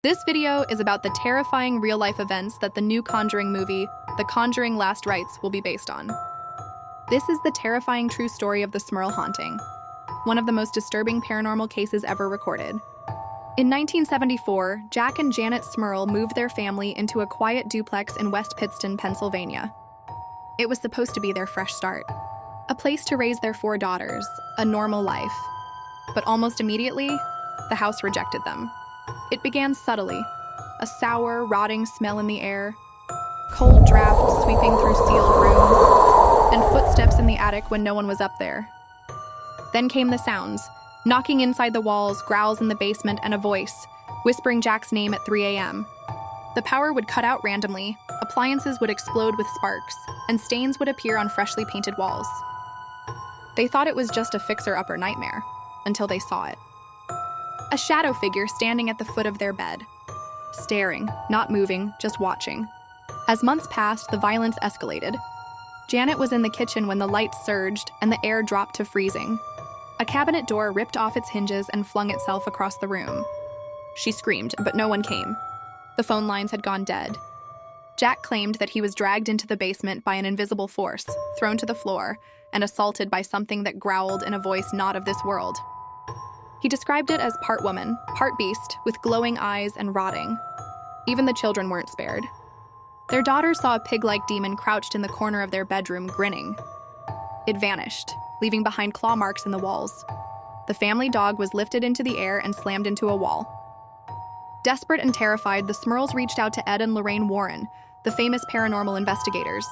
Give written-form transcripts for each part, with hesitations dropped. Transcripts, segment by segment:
This video is about the terrifying real-life events that the new Conjuring movie, The Conjuring Last Rites, will be based on. This is the terrifying true story of the Smurl haunting, one of the most disturbing paranormal cases ever recorded. In 1974, Jack and Janet Smurl moved their family into a quiet duplex in West Pittston, Pennsylvania. It was supposed to be their fresh start, a place to raise their 4 daughters, a normal life. But almost immediately, the house rejected them. It began subtly, a sour, rotting smell in the air, cold drafts sweeping through sealed rooms, and footsteps in the attic when no one was up there. Then came the sounds, knocking inside the walls, growls in the basement, and a voice, whispering Jack's name at 3 a.m. The power would cut out randomly, appliances would explode with sparks, and stains would appear on freshly painted walls. They thought it was just a fixer-upper nightmare, until they saw it. A shadow figure standing at the foot of their bed, staring, not moving, just watching. As months passed, the violence escalated. Janet was in the kitchen when the lights surged and the air dropped to freezing. A cabinet door ripped off its hinges and flung itself across the room. She screamed, but no one came. The phone lines had gone dead. Jack claimed that he was dragged into the basement by an invisible force, thrown to the floor, and assaulted by something that growled in a voice not of this world. He described it as part woman, part beast, with glowing eyes and rotting. Even the children weren't spared. Their daughters saw a pig-like demon crouched in the corner of their bedroom, grinning. It vanished, leaving behind claw marks in the walls. The family dog was lifted into the air and slammed into a wall. Desperate and terrified, the Smurls reached out to Ed and Lorraine Warren, the famous paranormal investigators.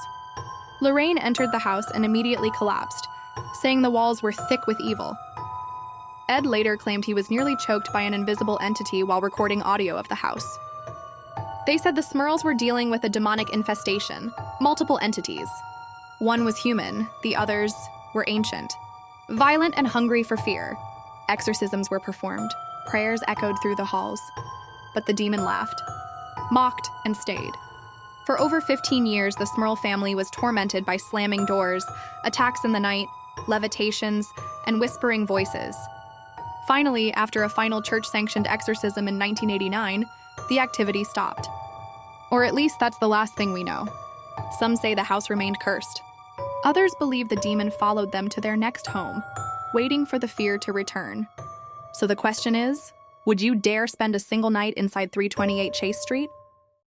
Lorraine entered the house and immediately collapsed, saying the walls were thick with evil. Ed later claimed he was nearly choked by an invisible entity while recording audio of the house. They said the Smurls were dealing with a demonic infestation, multiple entities. One was human, the others were ancient. Violent and hungry for fear. Exorcisms were performed, prayers echoed through the halls. But the demon laughed, mocked, and stayed. For over 15 years, the Smurl family was tormented by slamming doors, attacks in the night, levitations, and whispering voices. Finally, after a final church-sanctioned exorcism in 1989, the activity stopped. Or at least that's the last thing we know. Some say the house remained cursed. Others believe the demon followed them to their next home, waiting for the fear to return. So the question is, would you dare spend a single night inside 328 Chase Street?